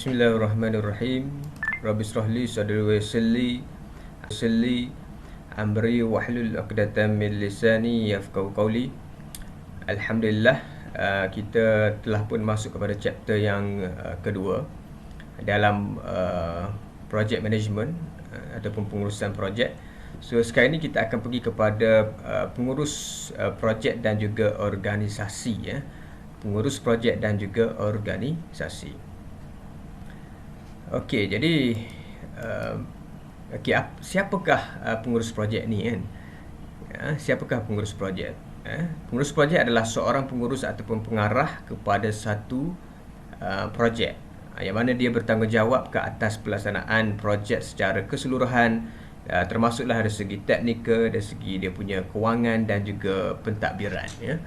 Bismillahirrahmanirrahim. Rabbi shrahli sadri wa yassirli amri wahlul 'uqdatam min lisani yafqahu qawli. Alhamdulillah, kita telah pun masuk kepada chapter yang kedua dalam project management ataupun pengurusan projek. So sekarang ini kita akan pergi kepada pengurus projek dan juga organisasi, ya. Pengurus projek dan juga organisasi. Okey, jadi siapakah pengurus projek ni, kan? Siapakah pengurus projek? Pengurus projek adalah seorang pengurus ataupun pengarah kepada satu projek, yang mana dia bertanggungjawab ke atas pelaksanaan projek secara keseluruhan, termasuklah dari segi teknikal, dari segi dia punya kewangan dan juga pentadbiran, ya.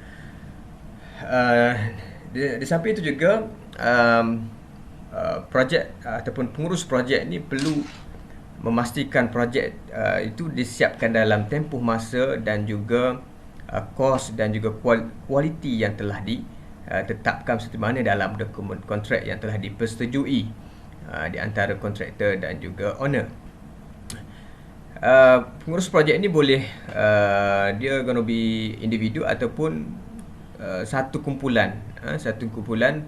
Di samping itu juga projek ataupun pengurus projek ni perlu memastikan projek itu disiapkan dalam tempoh masa dan juga kos dan juga kualiti yang telah ditetapkan seperti mana dalam dokumen kontrak yang telah dipersetujui di antara kontraktor dan juga owner. Pengurus projek ni boleh dia gonna be individu ataupun satu kumpulan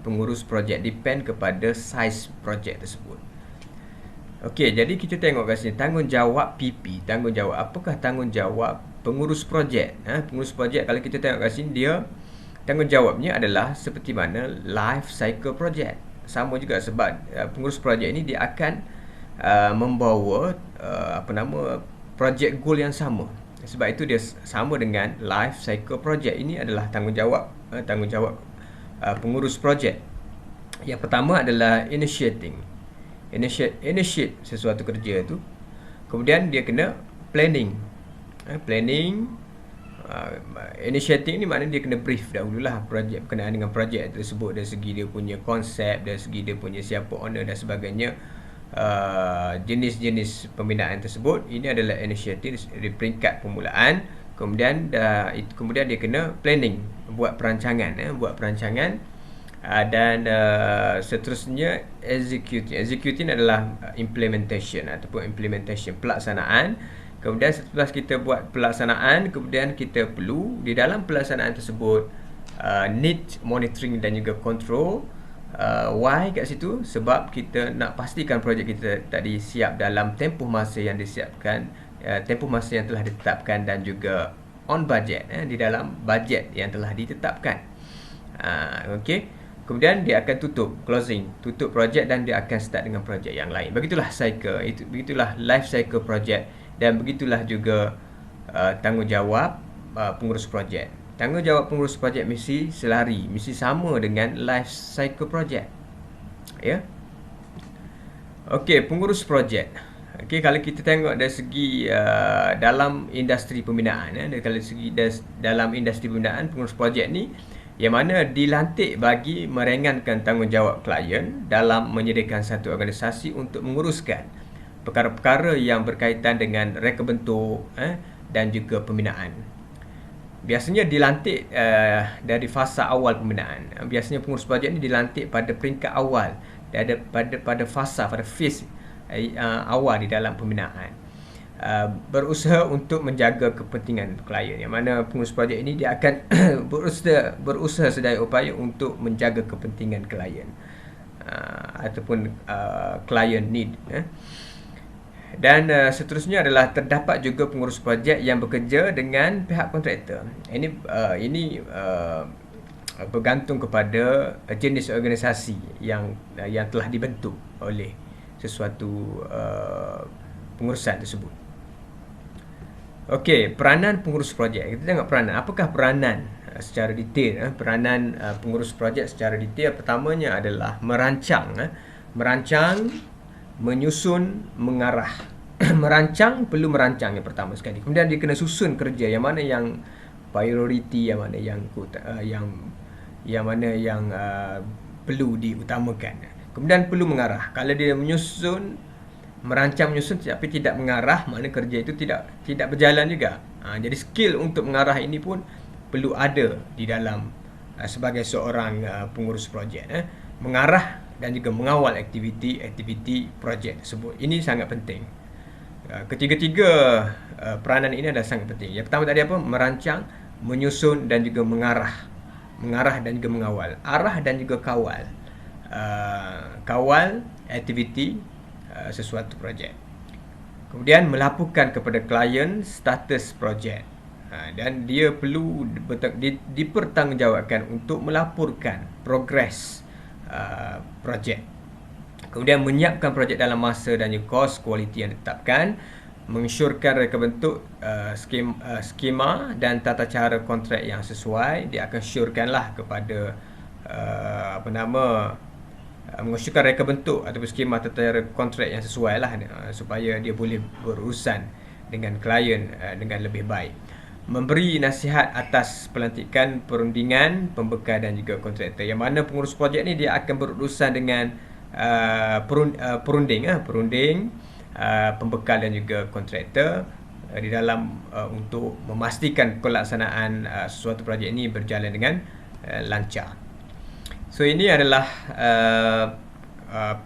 pengurus projek, depend kepada saiz projek tersebut. Okey, jadi kita tengok kat sini tanggungjawab PP. Apakah tanggungjawab pengurus projek? Pengurus projek, kalau kita tengok kat sini, dia tanggungjawabnya adalah seperti mana life cycle projek. Sama juga sebab pengurus projek ini dia akan membawa projek goal yang sama. Sebab itu dia sama dengan life cycle project. Ini adalah tanggungjawab pengurus projek. Yang pertama adalah initiate sesuatu kerja itu. Kemudian dia kena planning. Initiating ni maknanya dia kena brief dahululah projek berkenaan dengan projek tersebut, dari segi dia punya konsep, dari segi dia punya siapa owner dan sebagainya. Jenis-jenis pembinaan tersebut. Ini adalah initiative di peringkat permulaan. Kemudian dia kena planning, buat perancangan, dan seterusnya executing adalah implementation pelaksanaan. Kemudian setelah kita buat pelaksanaan, kemudian kita perlu di dalam pelaksanaan tersebut need monitoring dan juga control. Why kat situ? Sebab kita nak pastikan projek kita tadi siap dalam tempoh masa yang disiapkan, tempoh masa yang telah ditetapkan, dan juga on budget, di dalam bajet yang telah ditetapkan. Okey. Kemudian dia akan tutup projek, dan dia akan start dengan projek yang lain. Begitulah begitulah life cycle projek, dan begitulah juga tanggungjawab pengurus projek. Tanggungjawab pengurus projek mesti sama dengan life cycle projek, ya. Okey, pengurus projek. Okey, kalau kita tengok dari segi dalam industri pembinaan, dalam industri pembinaan, pengurus projek ni yang mana dilantik bagi meringankan tanggungjawab klien dalam menyediakan satu organisasi untuk menguruskan perkara-perkara yang berkaitan dengan reka bentuk dan juga pembinaan. Biasanya dilantik dari fasa awal pembinaan. Biasanya pengurus projek ni dilantik pada peringkat awal, pada phase awal di dalam pembinaan. Berusaha untuk menjaga kepentingan klien, yang mana pengurus projek ini dia akan berusaha sedaya upaya untuk menjaga kepentingan klien ataupun client need. Dan seterusnya adalah terdapat juga pengurus projek yang bekerja dengan pihak kontraktor. Ini bergantung kepada jenis organisasi yang telah dibentuk oleh sesuatu pengurusan tersebut. Okey, peranan pengurus projek. Kita tengok peranan. Apakah peranan secara detail? Peranan pengurus projek secara detail, pertamanya adalah merancang, menyusun, mengarah. Perlu merancang yang pertama sekali. Kemudian dia kena susun kerja, yang mana yang priority, yang mana yang perlu diutamakan. Kemudian perlu mengarah. Kalau dia merancang, menyusun tapi tidak mengarah, makna kerja itu tidak berjalan juga. Jadi skill untuk mengarah ini pun perlu ada di dalam sebagai seorang pengurus projek. Mengarah dan juga mengawal aktiviti projek tersebut. Ini sangat penting. Ketiga-tiga peranan ini adalah sangat penting. Yang pertama tadi apa? Merancang, menyusun dan juga mengarah dan juga mengawal. Arah dan juga kawal. Kawal aktiviti sesuatu projek. Kemudian melaporkan kepada klien status projek. Dan dia perlu dipertanggungjawabkan untuk melaporkan progres projek. Kemudian menyiapkan projek dalam masa dan juga kos kualiti yang ditetapkan, mengesyorkan reka bentuk skema dan tata cara kontrak yang sesuai. Dia akan syorkanlah kepada mengesyorkan reka bentuk ataupun skema tata cara kontrak yang sesuai lah, supaya dia boleh berurusan dengan klien dengan lebih baik. Memberi nasihat atas pelantikan, perundingan, pembekal dan juga kontraktor. Yang mana pengurus projek ni dia akan berurusan dengan perunding, pembekal dan juga kontraktor di dalam untuk memastikan pelaksanaan sesuatu projek ini berjalan dengan lancar. So ini adalah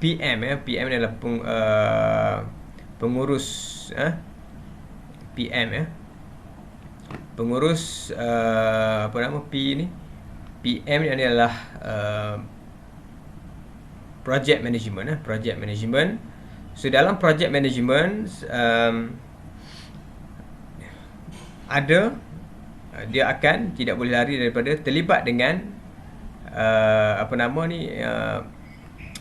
PM. PM adalah pengurus PM pengurus P ni. PM ni adalah project management. Project management. So dalam project management dia akan tidak boleh lari daripada terlibat dengan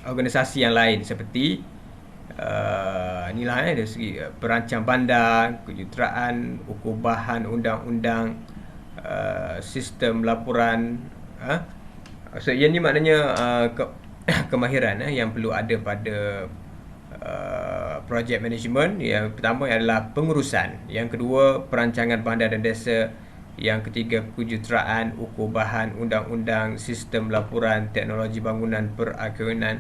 organisasi yang lain seperti inilah dari segi perancang bandar, kejuruteraan, ukur bahan, undang-undang, sistem laporan. So yang ni maknanya kemahiran yang perlu ada pada project management. Yang pertama adalah pengurusan, yang kedua perancangan bandar dan desa, yang ketiga kejuruteraan, ukur bahan, undang-undang, sistem laporan, teknologi bangunan, perakiran,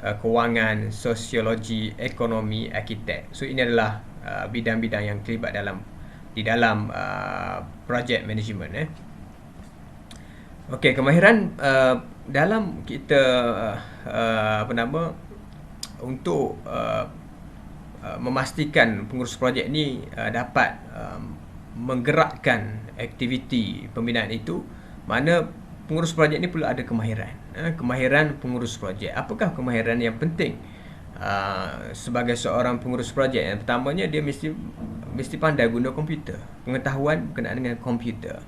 kewangan, sosiologi, ekonomi, arkitek. So ini adalah bidang-bidang yang terlibat di dalam project management. Okey, kemahiran dalam kita untuk memastikan pengurus projek ni dapat menggerakkan aktiviti pembinaan itu, mana pengurus projek ni perlu ada kemahiran. Kemahiran pengurus projek. Apakah kemahiran yang penting sebagai seorang pengurus projek? Yang pertamanya, dia mesti pandai guna komputer, pengetahuan berkenaan dengan komputer.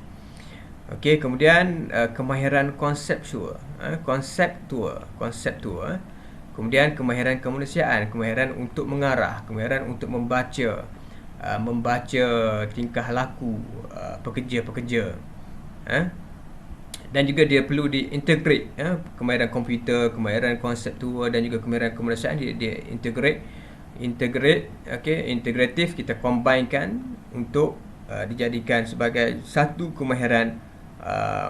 Okey, kemudian kemahiran konseptual. Kemudian kemahiran kemanusiaan, kemahiran untuk mengarah, kemahiran untuk membaca tingkah laku pekerja-pekerja. Dan juga dia perlu diintegrate, kemahiran komputer, kemahiran konseptual dan juga kemahiran kemanusiaan dia integratif, kita combinekan untuk dijadikan sebagai satu kemahiran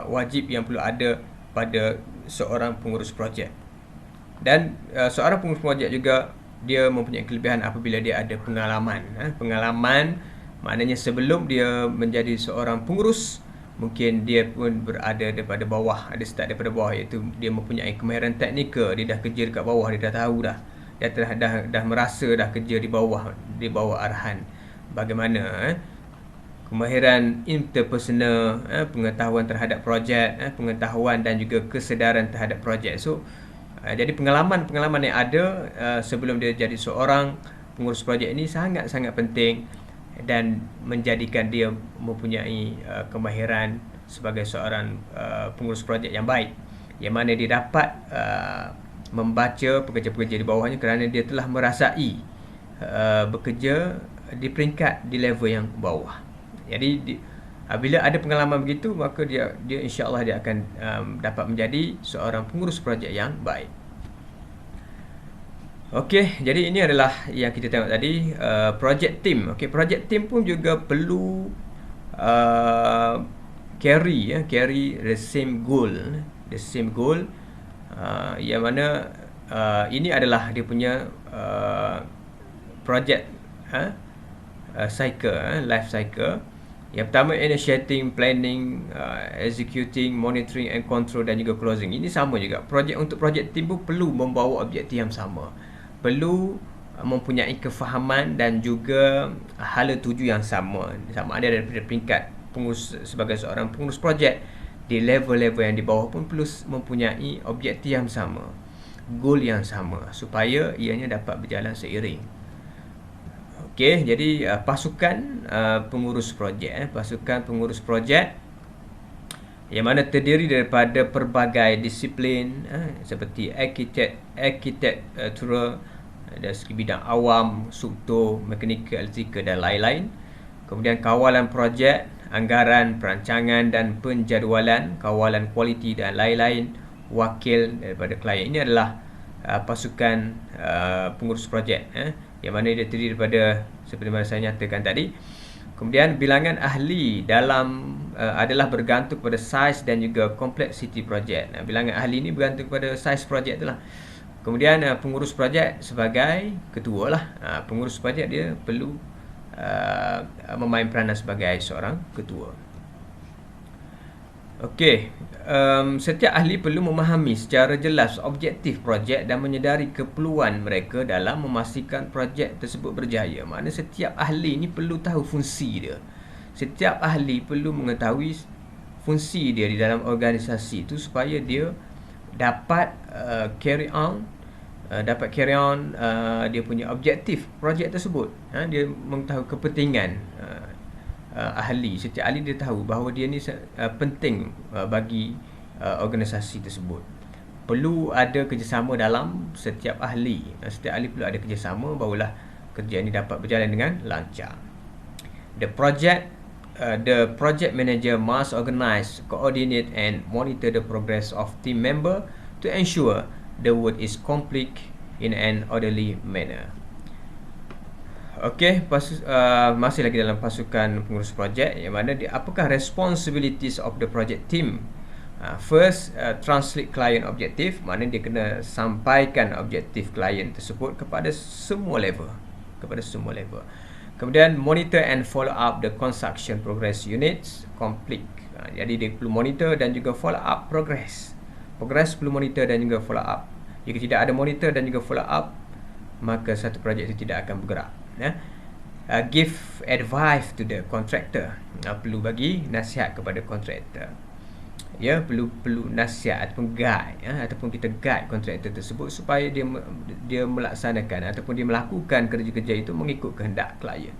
wajib yang perlu ada pada seorang pengurus projek. Dan seorang pengurus projek juga dia mempunyai kelebihan apabila dia ada pengalaman. Pengalaman maknanya sebelum dia menjadi seorang pengurus, mungkin dia pun berada daripada bawah, ada start daripada bawah, iaitu dia mempunyai kemahiran teknikal, dia dah kerja dekat bawah, dia dah tahu dia dah merasa dah kerja di bawah arahan bagaimana. Kemahiran interpersonal, pengetahuan terhadap projek, pengetahuan dan juga kesedaran terhadap projek. So jadi pengalaman yang ada sebelum dia jadi seorang pengurus projek ini sangat-sangat penting dan menjadikan dia mempunyai kemahiran sebagai seorang pengurus projek yang baik, yang mana dia dapat membaca pekerja-pekerja di bawahnya kerana dia telah merasai bekerja di peringkat di level yang bawah. Jadi bila ada pengalaman begitu, maka dia insya-Allah dia akan dapat menjadi seorang pengurus projek yang baik. Okey, jadi ini adalah yang kita tengok tadi, project team. Okey, project team pun juga perlu carry the same goal, yang mana ini adalah dia punya project cycle, life cycle. Yang pertama, initiating, planning, executing, monitoring and control dan juga closing. Ini sama juga. Untuk projek tim pun perlu membawa objektif yang sama. Perlu mempunyai kefahaman dan juga hala tuju yang sama. Sama ada daripada peringkat pengurus, sebagai seorang pengurus projek, di level-level yang di bawah pun perlu mempunyai objektif yang sama, goal yang sama, supaya ianya dapat berjalan seiring. Okey, jadi pasukan pengurus projek, pasukan pengurus projek yang mana terdiri daripada pelbagai disiplin seperti arkitektur, dari segi bidang awam, struktur, mekanikal, elektrikal dan lain-lain. Kemudian kawalan projek, anggaran, perancangan dan penjadualan, kawalan kualiti dan lain-lain, wakil daripada klien. Ini adalah pasukan pengurus projek, yang mana dia terdiri daripada, seperti mana saya nyatakan tadi. Kemudian bilangan ahli dalam adalah bergantung kepada saiz dan juga kompleksiti projek. Bilangan ahli ini bergantung kepada saiz projek itulah. Kemudian pengurus projek sebagai ketua lah. Pengurus projek dia perlu memain peranan sebagai seorang ketua. Okey, setiap ahli perlu memahami secara jelas objektif projek dan menyedari keperluan mereka dalam memastikan projek tersebut berjaya. Maknanya setiap ahli ni perlu tahu fungsi dia. Setiap ahli perlu mengetahui fungsi dia di dalam organisasi itu supaya dia dapat carry on dia punya objektif projek tersebut. Dia mengetahui kepentingan ahli. Setiap ahli dia tahu bahawa dia ni penting bagi organisasi tersebut. Perlu ada kerjasama dalam setiap ahli. Setiap ahli perlu ada kerjasama, barulah kerja ini dapat berjalan dengan lancar. The project manager must organize, coordinate and monitor the progress of team member to ensure the work is complete in an orderly manner. Okey, masih lagi dalam pasukan pengurus projek, yang mana apakah responsibilities of the project team? First, translate client objective, maknanya dia kena sampaikan objektif klien tersebut kepada semua level. Kemudian monitor and follow up the construction progress units complete. Jadi dia perlu monitor dan juga follow up progress perlu monitor dan juga follow up. Jika tidak ada monitor dan juga follow up, maka satu projek itu tidak akan bergerak. Give advice to the contractor. Perlu bagi nasihat kepada kontraktor. Perlu nasihat ataupun guide, ataupun kita guide kontraktor tersebut supaya dia melaksanakan ataupun dia melakukan kerja-kerja itu mengikut kehendak klien.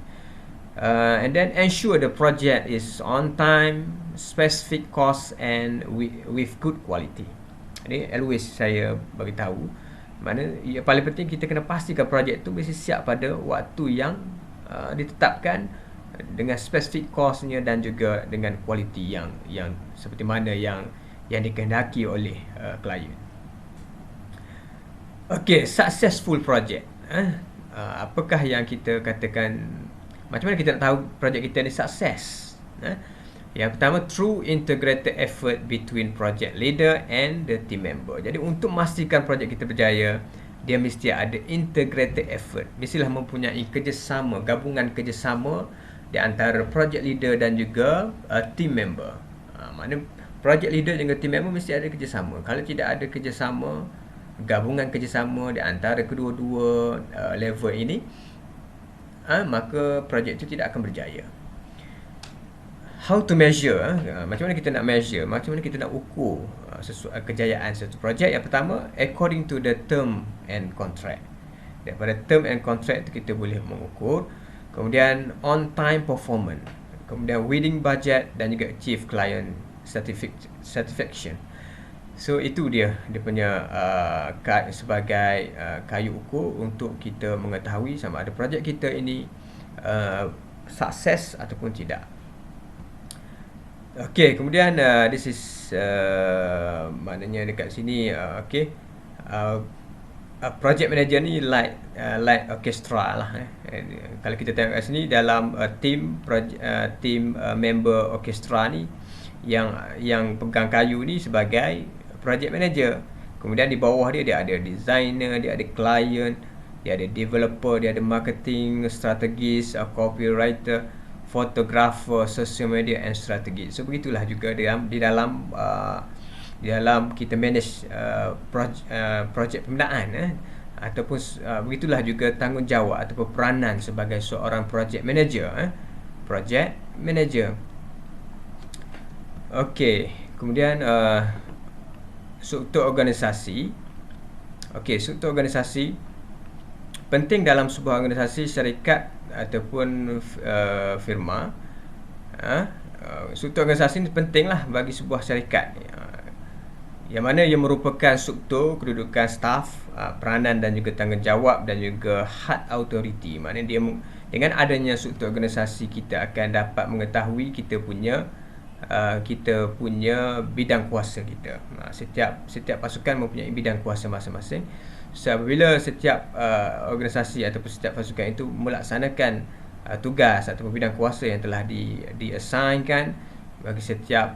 And then ensure the project is on time, specific cost and with good quality. Ini always saya bagi tahu, mana yang paling penting kita kena pastikan projek tu mesti siap pada waktu yang ditetapkan, dengan spesifik kosnya dan juga dengan kualiti yang seperti mana yang dikehendaki oleh klien. Okey, successful project. Apakah yang kita katakan, macam mana kita nak tahu projek kita ni sukses? Yang pertama, through integrated effort between project leader and the team member. Jadi untuk memastikan projek kita berjaya, dia mesti ada integrated effort. Mestilah mempunyai kerjasama, gabungan kerjasama di antara project leader dan juga team member. Maknanya project leader dan juga team member mesti ada kerjasama. Kalau tidak ada kerjasama, gabungan kerjasama di antara kedua-dua level ini, maka projek itu tidak akan berjaya. How to measure? Macam mana kita nak measure? Macam mana kita nak ukur kejayaan satu projek? Yang pertama, according to the term and contract. Daripada term and contract itu kita boleh mengukur. Kemudian on time performance. Kemudian within budget dan juga achieve client satisfaction. So itu dia punya sebagai kayu ukur untuk kita mengetahui sama ada projek kita ini sukses ataupun tidak. Okey, kemudian this is maknanya dekat sini project manager ni like orchestra lah. Kalau kita tengok kat sini dalam team member orchestra ni yang pegang kayu ni sebagai project manager. Kemudian di bawah dia ada designer, dia ada client, dia ada developer, dia ada marketing strategist, copywriter, fotografer, social media and strategi. So begitulah juga di dalam kita manage projek pembinaan ataupun begitulah juga tanggungjawab ataupun peranan sebagai seorang project manager. Project manager. Okey, kemudian struktur organisasi. Okey, struktur organisasi penting dalam sebuah organisasi, syarikat ataupun firma. Struktur organisasi ini pentinglah bagi sebuah syarikat, yang mana ia merupakan struktur kedudukan staf, peranan dan juga tanggungjawab dan juga had authority. Maknanya dia dengan adanya struktur organisasi, kita akan dapat mengetahui kita punya bidang kuasa kita. Setiap pasukan mempunyai bidang kuasa masing-masing. So, apabila setiap organisasi ataupun setiap pasukan itu melaksanakan tugas ataupun bidang kuasa yang telah di-assignkan bagi setiap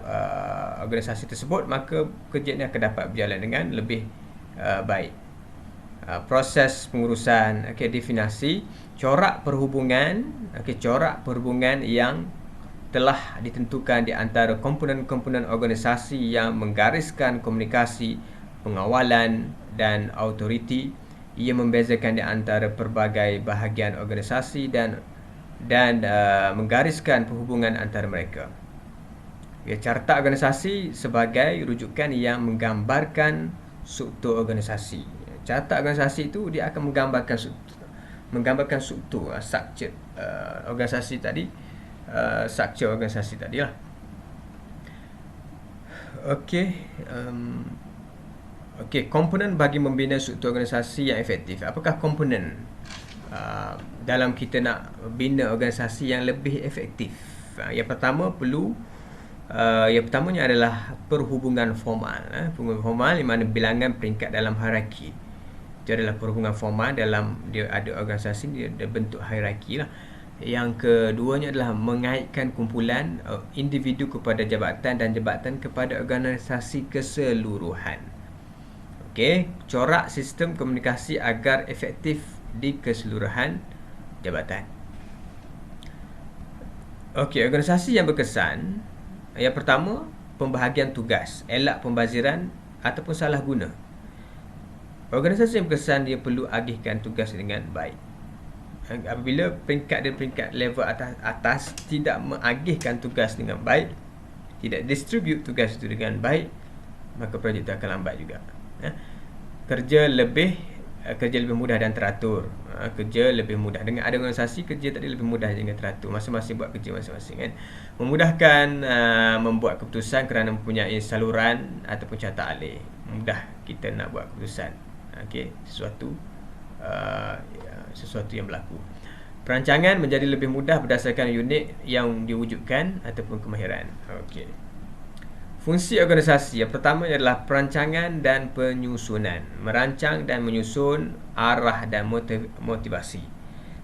organisasi tersebut, maka kerja ini akan dapat berjalan dengan lebih baik. Proses pengurusan, definisi corak perhubungan, corak perhubungan yang telah ditentukan di antara komponen-komponen organisasi yang menggariskan komunikasi, pengawalan dan autoriti. Ia membezakan di antara pelbagai bahagian organisasi dan menggariskan perhubungan antara mereka. Carta organisasi sebagai rujukan yang menggambarkan struktur organisasi. Carta organisasi itu dia akan menggambarkan struktur structure organisasi tadi, structure organisasi tadi lah. Okey, komponen bagi membina struktur organisasi yang efektif. Apakah komponen dalam kita nak bina organisasi yang lebih efektif? Yang pertamanya adalah perhubungan formal. Perhubungan formal di mana bilangan peringkat dalam hierarki. Itu adalah perhubungan formal dalam dia ada organisasi, dia ada bentuk hierarki lah. Yang keduanya adalah mengaitkan kumpulan individu kepada jabatan dan jabatan kepada organisasi keseluruhan. Corak sistem komunikasi agar efektif di keseluruhan jabatan. Organisasi yang berkesan. Yang pertama, pembahagian tugas, elak pembaziran ataupun salah guna. Organisasi yang berkesan, dia perlu agihkan tugas dengan baik. Apabila peringkat level atas tidak mengagihkan tugas dengan baik, tidak distribute tugas itu dengan baik, maka projek itu akan lambat juga. Kerja lebih mudah dan teratur. Kerja lebih mudah dengan ada organisasi, kerja tadi lebih mudah dengan teratur. Masing-masing buat kerja masing-masing kan. Memudahkan membuat keputusan kerana mempunyai saluran ataupun carta alih. Mudah kita nak buat keputusan. Sesuatu yang berlaku. Perancangan menjadi lebih mudah berdasarkan unit yang diwujudkan ataupun kemahiran. Fungsi organisasi yang pertama adalah perancangan dan penyusunan. Merancang dan menyusun arah dan motivasi.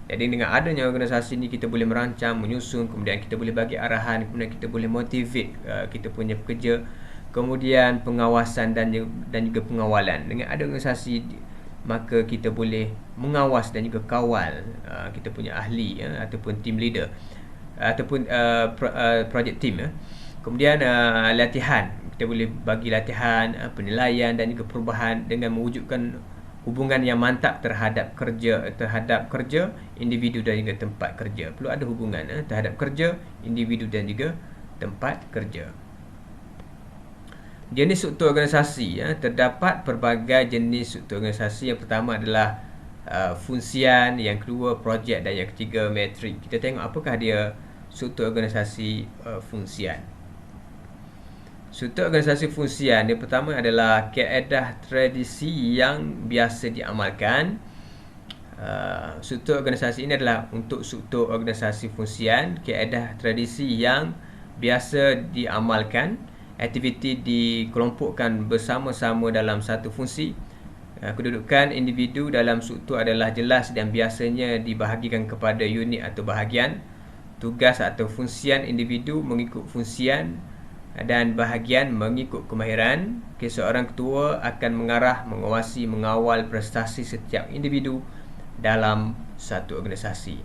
Jadi dengan adanya organisasi ini, kita boleh merancang, menyusun, kemudian kita boleh bagi arahan, kemudian kita boleh motivate kita punya pekerja, kemudian pengawasan dan juga pengawalan. Dengan ada organisasi, maka kita boleh mengawas dan juga kawal kita punya ahli ataupun team leader ataupun project team. Kemudian latihan, kita boleh bagi latihan, penilaian dan juga perubahan dengan mewujudkan hubungan yang mantap terhadap kerja, individu dan juga tempat kerja. Perlu ada hubungan terhadap kerja, individu dan juga tempat kerja. Jenis struktur organisasi, terdapat pelbagai jenis struktur organisasi. Yang pertama adalah fungsian, yang kedua projek dan yang ketiga metrik. Kita tengok apakah dia struktur organisasi fungsian. Struktur organisasi fungsian, yang pertama adalah kaedah tradisi yang biasa diamalkan. Struktur organisasi ini adalah untuk struktur organisasi fungsian, kaedah tradisi yang biasa diamalkan. Aktiviti dikelompokkan bersama-sama dalam satu fungsi. Kedudukan individu dalam struktur adalah jelas dan biasanya dibahagikan kepada unit atau bahagian. Tugas atau fungsian individu mengikut fungsian dan bahagian mengikut kemahiran. Seorang ketua akan mengarah, mengawasi, mengawal prestasi setiap individu dalam satu organisasi.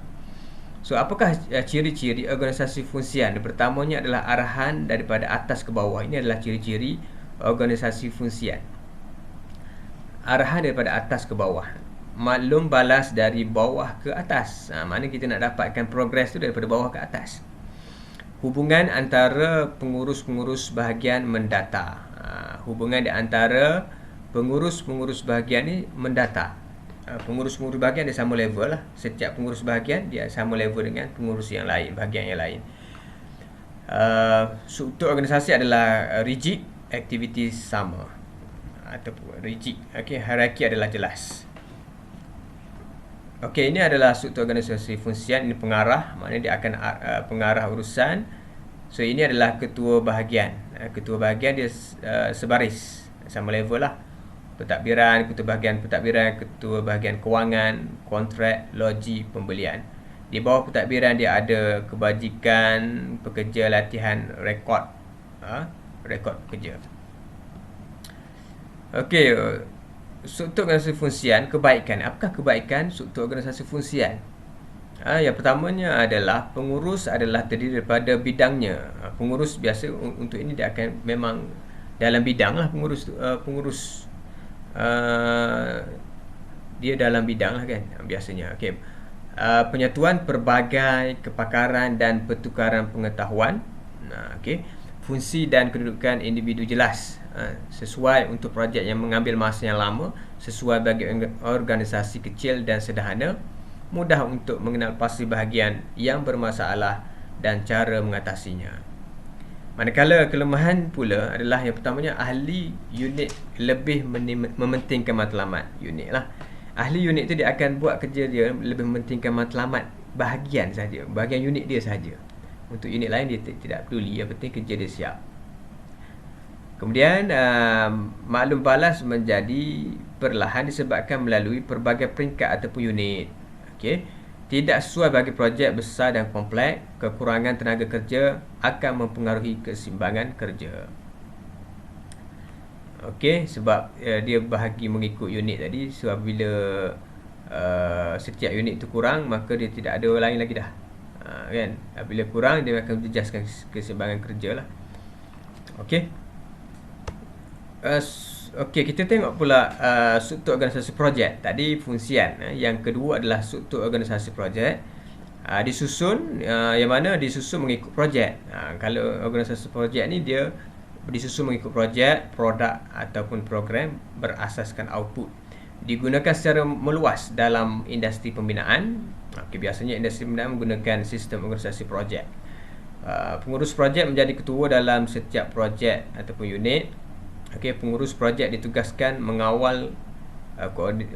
So, apakah ciri-ciri organisasi fungsian? Yang pertamanya adalah arahan daripada atas ke bawah. Ini adalah ciri-ciri organisasi fungsian. Arahan daripada atas ke bawah. Maklum balas dari bawah ke atas. Mana kita nak dapatkan progres tu daripada bawah ke atas. Hubungan antara pengurus-pengurus bahagian mendata. Hubungan di antara pengurus-pengurus bahagian ni mendata. Pengurus-pengurus bahagian dia sama level lah. Setiap pengurus bahagian dia sama level dengan pengurus yang lain, bahagian yang lain. Struktur organisasi adalah rigid, aktiviti sama ataupun rigid. Okey, hierarki adalah jelas. Okey, ini adalah struktur organisasi fungsian. Ini pengarah, maknanya dia akan pengarah urusan. So, ini adalah ketua bahagian. Ketua bahagian dia sebaris, sama level lah. Pentadbiran, ketua bahagian kewangan, kontrak, logi, pembelian. Di bawah pentadbiran dia ada kebajikan, pekerja, latihan, rekod. Rekod pekerja. Okey, struktur organisasi fungsian, kebaikan. Apakah kebaikan struktur organisasi fungsian? Yang pertamanya adalah pengurus adalah terdiri daripada bidangnya. Pengurus biasa untuk ini dia akan memang dalam bidang lah pengurus dia dalam bidang lah kan biasanya. Okey. Penyatuan pelbagai kepakaran dan pertukaran pengetahuan. Okey. Fungsi dan kedudukan individu jelas, sesuai untuk projek yang mengambil masa yang lama, sesuai bagi organisasi kecil dan sederhana, mudah untuk mengenal pasti bahagian yang bermasalah dan cara mengatasinya. Manakala kelemahan pula adalah yang pertamanya ahli unit lebih mementingkan matlamat unit lah. Ahli unit tu dia akan buat kerja dia lebih mementingkan matlamat bahagian saja, bahagian unit dia saja. Untuk unit lain dia tidak peduli, yang penting kerja dia siap. Kemudian maklum balas menjadi perlahan disebabkan melalui pelbagai peringkat ataupun unit. Okey. Tidak sesuai bagi projek besar dan kompleks, kekurangan tenaga kerja akan mempengaruhi keseimbangan kerja. Okey, sebab dia bahagi mengikut unit tadi. Sebab bila setiap unit tu kurang, maka dia tidak ada lain lagi dah. Kan? Bila kurang, dia akan menjejaskan keseimbangan kerja lah. Okey. Okey, kita tengok pula struktur organisasi projek. Tadi fungsian. Yang kedua adalah struktur organisasi projek. Disusun, yang mana disusun mengikut projek. Kalau organisasi projek ni dia disusun mengikut projek, produk ataupun program berasaskan output. Digunakan secara meluas dalam industri pembinaan. Okey, biasanya industri pembinaan menggunakan sistem organisasi projek. Pengurus projek menjadi ketua dalam setiap projek ataupun unit. Okey, pengurus projek ditugaskan mengawal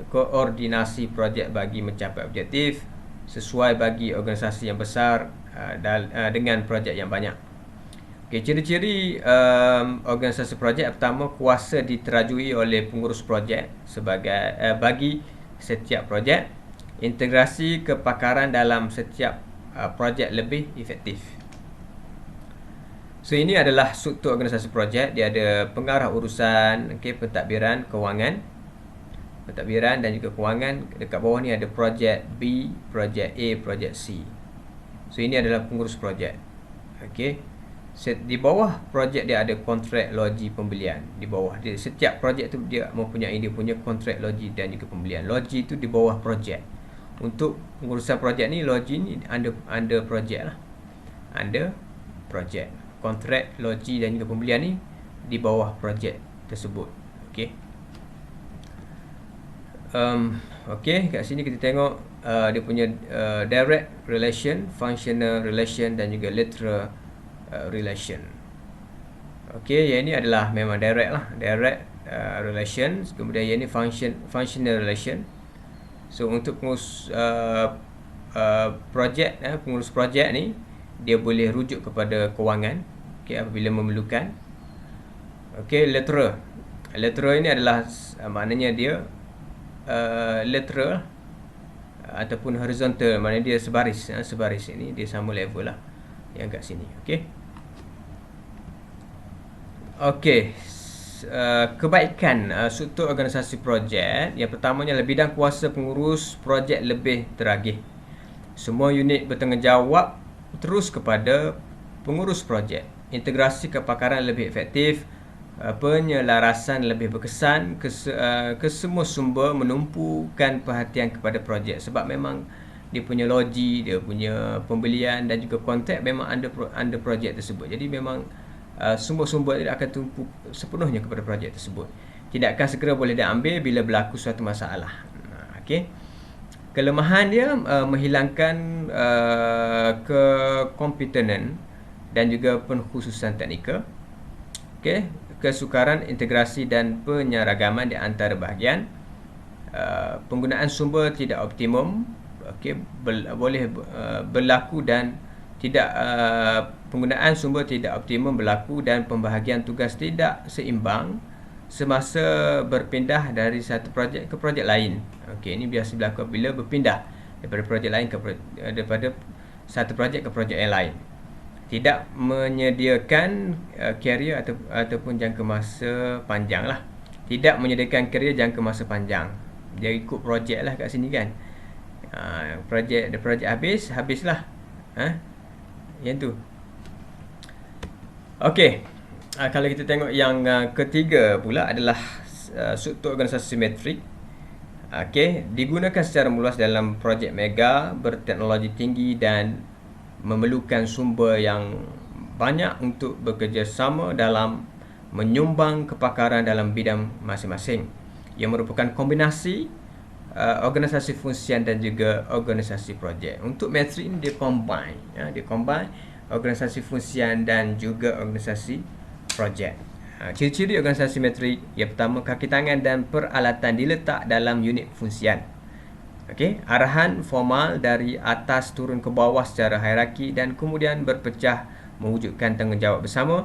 koordinasi projek bagi mencapai objektif sesuai bagi organisasi yang besar dengan projek yang banyak. Okey, ciri-ciri organisasi projek pertama, kuasa diterajui oleh pengurus projek sebagai bagi setiap projek. Integrasi kepakaran dalam setiap projek lebih efektif. So, ini adalah struktur organisasi projek. Dia ada pengarah urusan, okay, pentadbiran, kewangan, pentadbiran dan juga kewangan. Dekat bawah ni ada projek B, projek A, projek C. So, ini adalah pengurus projek. Okey. Di bawah projek dia ada kontrak, logi, pembelian. Di bawah dia, setiap projek tu dia mempunyai dia punya kontrak, logi dan juga pembelian. Logi tu di bawah projek. Untuk pengurusan projek ni, logi ni under projek lah. Under projek. Kontrak, logi dan juga pembelian ni di bawah projek tersebut. Okey. Okey, kat sini kita tengok dia punya direct relation, functional relation dan juga lateral relation. Okey, yang ini adalah memang direct lah, direct relation. Kemudian yang ini functional relation. So, untuk pengurus projek, pengurus projek ni dia boleh rujuk kepada kewangan, okey, apabila memerlukan. Okey, lateral. Lateral ini adalah maknanya dia lateral ataupun horizontal, maknanya dia sebaris. Sebaris ini dia sama level lah yang kat sini. Okey. Okey. Kebaikan struktur organisasi projek. Yang pertamanya adalah bidang kuasa pengurus projek lebih teragih. Semua unit bertanggungjawab terus kepada pengurus projek. Integrasi kepakaran lebih efektif, penyelarasan lebih berkesan, kesemua sumber menumpukan perhatian kepada projek. Sebab memang dia punya logi, dia punya pembelian dan juga kontrak memang under projek tersebut. Jadi memang sumber-sumber tidak akan tumpu sepenuhnya kepada projek tersebut. Tidak akan segera boleh diambil bila berlaku suatu masalah. Okey. Kelemahan dia menghilangkan kekompetenan dan juga pengkhususan teknikal. Okey, kesukaran integrasi dan penyeragaman di antara bahagian. Penggunaan sumber tidak optimum. Okey, boleh berlaku dan tidak penggunaan sumber tidak optimum berlaku dan pembahagian tugas tidak seimbang semasa berpindah dari satu projek ke projek lain. Okey, ini biasa berlaku bila berpindah daripada projek lain daripada satu projek ke projek yang lain. Tidak menyediakan karier ataupun jangka masa panjang lah. Tidak menyediakan karier jangka masa panjang. Dia ikut projek lah kat sini kan. Projek habislah. Yang tu. Okey. Kalau kita tengok yang ketiga pula adalah struktur organisasi simetrik. Okey, digunakan secara meluas dalam projek mega berteknologi tinggi dan memerlukan sumber yang banyak untuk bekerjasama dalam menyumbang kepakaran dalam bidang masing-masing. Yang merupakan kombinasi organisasi fungsian dan juga organisasi projek. Untuk metrik ini dia combine, dia combine organisasi fungsian dan juga organisasi projek. Ciri-ciri organisasi metrik yang pertama, kaki tangan dan peralatan diletak dalam unit fungsian. Okey, arahan formal dari atas turun ke bawah secara hierarki dan kemudian berpecah mewujudkan tanggungjawab bersama.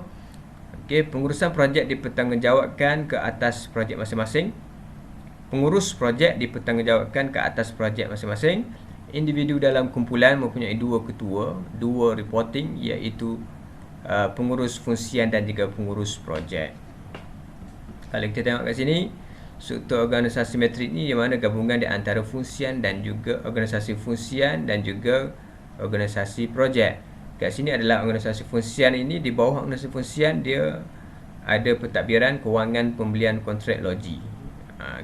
Okey, pengurusan projek dipertanggungjawabkan ke atas projek masing-masing. Pengurus projek dipertanggungjawabkan ke atas projek masing-masing. Individu dalam kumpulan mempunyai dua ketua, dua reporting, iaitu pengurus fungsian dan juga pengurus projek. Kalau kita tengok kat sini, struktur organisasi metrik ni yang mana gabungan di antara fungsian dan juga organisasi fungsian dan juga organisasi projek. Kat sini adalah organisasi fungsian ini, di bawah organisasi fungsian dia ada pentadbiran, kewangan, pembelian, kontrak, logi.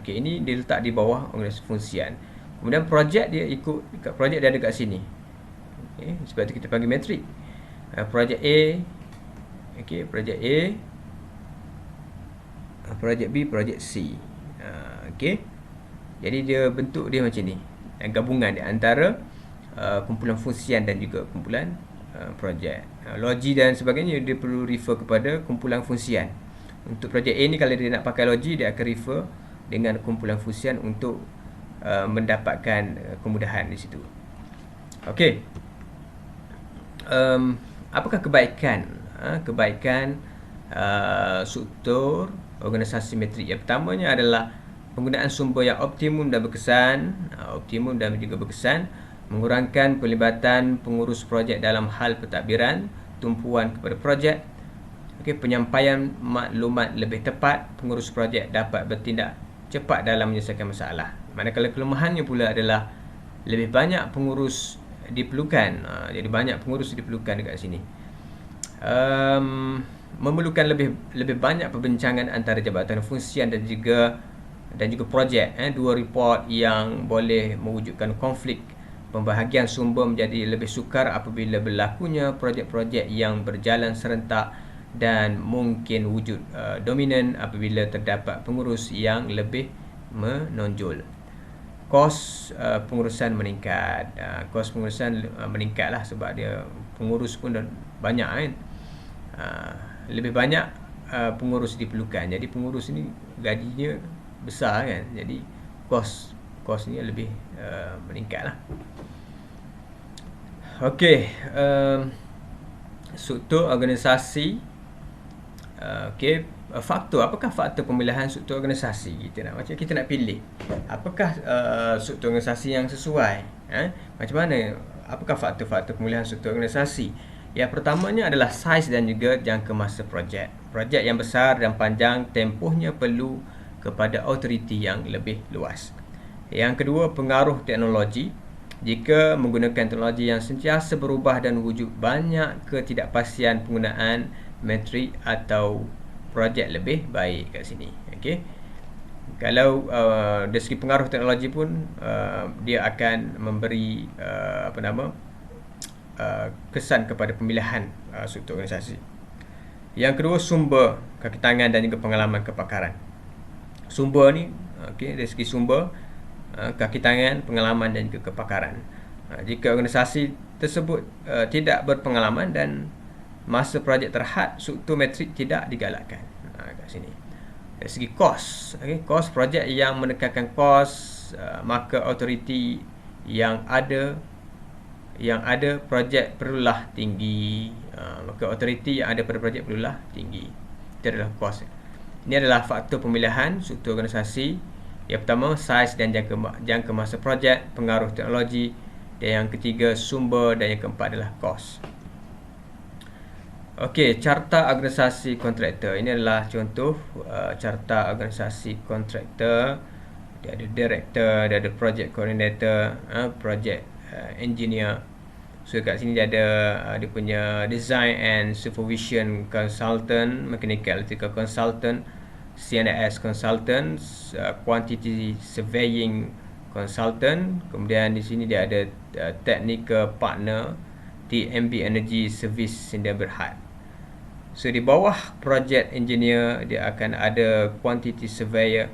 Okey, ini dia letak di bawah organisasi fungsian. Kemudian projek dia ikut projek dia ada kat sini. Okey, sebab tu kita panggil metrik. Projek A, okey, projek A, projek B, projek C. Okey. Jadi dia bentuk dia macam ni. Gabungan di antara kumpulan fungsian dan juga kumpulan projek. Logi dan sebagainya dia perlu refer kepada kumpulan fungsian. Untuk projek A ni kalau dia nak pakai logi, dia akan refer dengan kumpulan fungsian untuk mendapatkan kemudahan di situ. Okey. Apakah kebaikan struktur organisasi metrik? Yang pertamanya adalah penggunaan sumber yang optimum dan juga berkesan, mengurangkan pelibatan pengurus projek dalam hal pentadbiran, tumpuan kepada projek. Okey, penyampaian maklumat lebih tepat, pengurus projek dapat bertindak cepat dalam menyelesaikan masalah. Manakala kelemahannya pula adalah lebih banyak pengurus diperlukan. Jadi banyak pengurus diperlukan dekat sini. Memerlukan lebih banyak perbincangan antara jabatan fungsian dan juga projek. Dua report yang boleh mewujudkan konflik. Pembahagian sumber menjadi lebih sukar apabila berlakunya projek-projek yang berjalan serentak dan mungkin wujud dominan apabila terdapat pengurus yang lebih menonjol. Kos pengurusan meningkat. Kos pengurusan meningkatlah sebab dia pengurus pun banyak kan. Lebih banyak pengurus diperlukan. Jadi pengurus ni gajinya besar kan. Jadi kos ni lebih meningkatlah. Okey, struktur organisasi. Okey, apakah faktor pemilihan struktur organisasi? Kita nak pilih apakah struktur organisasi yang sesuai. Macam mana? Apakah faktor-faktor pemilihan struktur organisasi? Yang pertamanya adalah saiz dan juga jangka masa projek. Projek yang besar dan panjang, tempohnya perlu kepada autoriti yang lebih luas. Yang kedua, pengaruh teknologi. jika menggunakan teknologi yang sentiasa berubah dan wujud banyak ketidakpastian penggunaan metrik atau projek lebih baik kat sini. Okey. Kalau dari segi pengaruh teknologi pun dia akan memberi kesan kepada pemilihan struktur organisasi. Yang kedua, sumber kaki tangan dan juga pengalaman kepakaran. Sumber ni, okey, dari segi sumber, kaki tangan, pengalaman dan juga kepakaran. Jika organisasi tersebut tidak berpengalaman dan masa projek terhad, struktur metrik tidak digalakkan. Kat sini. Dari segi kos, okey, kos projek yang menekankan kos, maka autoriti yang ada projek perlulah tinggi. Maka autoriti yang ada pada projek perlulah tinggi. Itu adalah kos. Ini adalah faktor pemilihan struktur organisasi. Yang pertama, saiz dan jangka masa projek, pengaruh teknologi, dan yang ketiga, sumber, dan yang keempat adalah kos. Okey, carta organisasi kontraktor. Ini adalah contoh carta organisasi kontraktor. Dia ada director, dia ada project coordinator, project engineer. So kat sini dia ada dia punya design and supervision consultant, mechanical electrical consultant, CNS consultant, quantity surveying consultant. Kemudian di sini dia ada technical partner, TMB Energy Service Sdn Bhd. So di bawah project engineer dia akan ada quantity surveyor,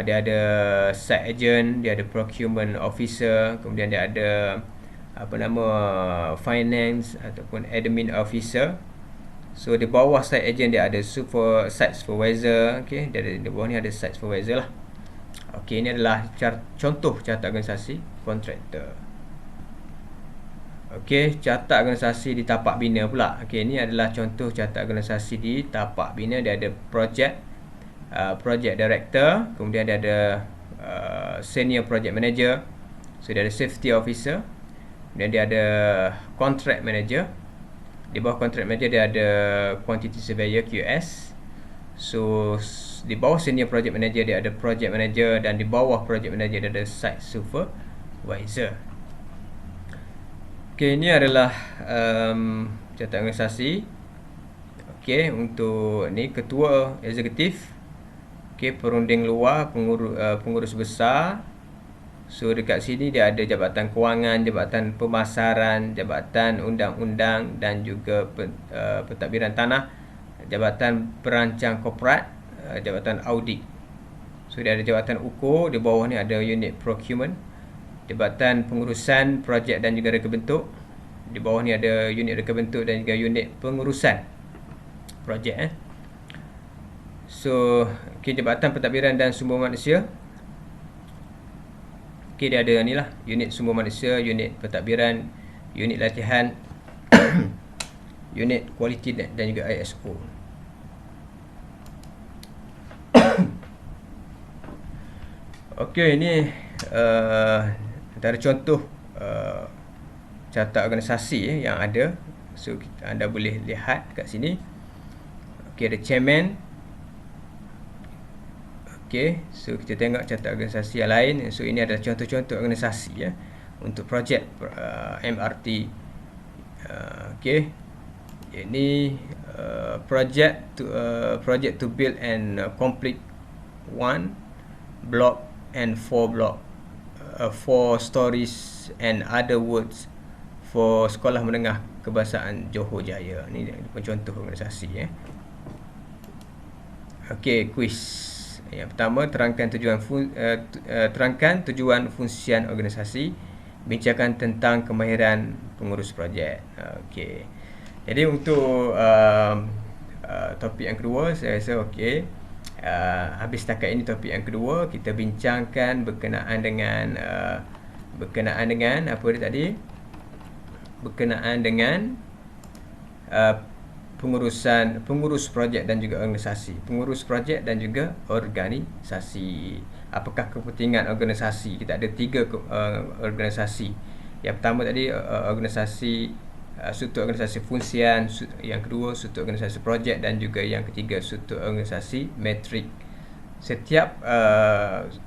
dia ada site agent, dia ada procurement officer, kemudian dia ada finance ataupun admin officer. So di bawah site agent dia ada site supervisor. Okey, di bawah ni ada site supervisor lah. Okey, ini adalah contoh carta organisasi kontraktor. Okey, carta organisasi di tapak bina pula. Okey, ini adalah contoh carta organisasi di tapak bina. Dia ada project director, kemudian dia ada senior project manager. So dia ada safety officer, dan dia ada contract manager. Di bawah contract manager dia ada quantity surveyor QS. So di bawah senior project manager dia ada project manager, dan di bawah project manager dia ada site supervisor. Okey, ini adalah carta organisasi. Okey, untuk ni ketua eksekutif. Okey, perunding luar, pengurus besar. So dekat sini dia ada jabatan kewangan, jabatan pemasaran, jabatan undang-undang dan juga pentadbiran tanah, jabatan perancang korporat, jabatan audit. So dia ada jabatan ukur, di bawah ni ada unit procurement, jabatan pengurusan projek dan juga reka bentuk. Di bawah ni ada unit reka bentuk dan juga unit pengurusan projek. So jabatan pentadbiran dan sumber manusia. Okey, dia ada ni lah, unit sumber manusia, unit pentadbiran, unit latihan, unit quality dan juga ISO. Okey, ini antara contoh carta organisasi yang ada. So anda boleh lihat kat sini. Okey, ada chairman. Okey, so kita tengok carta organisasi yang lain. So ini adalah contoh-contoh organisasi untuk projek MRT. Okey, ini project to build and complete 1 block and 4 block, 4 stories and other words for Sekolah Menengah Kebangsaan Johor Jaya. Ini contoh organisasi. Okey, quiz. Yang pertama, terangkan tujuan fungsian organisasi. Bincangkan tentang kemahiran pengurus projek. Okey. Jadi untuk topik yang kedua, saya rasa okey. Habis setakat ini topik yang kedua, kita bincangkan berkenaan dengan apa dia tadi? Berkenaan dengan pengurus projek dan juga organisasi. Pengurus projek dan juga organisasi. Apakah kepentingan organisasi? Kita ada 3 organisasi. Yang pertama tadi organisasi struktur organisasi fungsian, yang kedua struktur organisasi projek, dan juga yang ketiga struktur organisasi metrik. setiap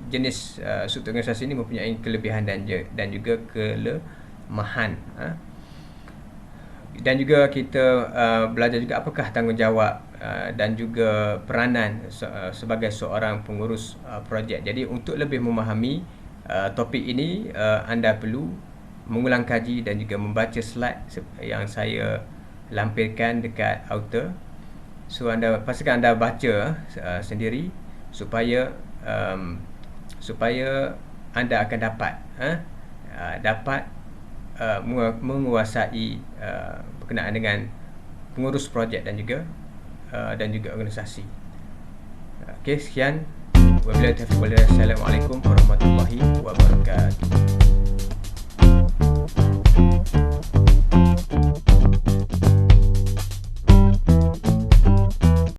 jenis struktur organisasi ini mempunyai kelebihan dan juga kelemahan. Dan juga kita belajar juga apakah tanggungjawab dan juga peranan sebagai seorang pengurus projek. Jadi untuk lebih memahami topik ini, anda perlu mengulang kaji dan juga membaca slide yang saya lampirkan dekat outer. So anda pastikan anda baca sendiri supaya anda akan dapat menguasai berkenaan dengan pengurus projek dan juga organisasi. Okey, sekian. Wabillahi taufiq wal hidayah. Assalamualaikum warahmatullahi wabarakatuh.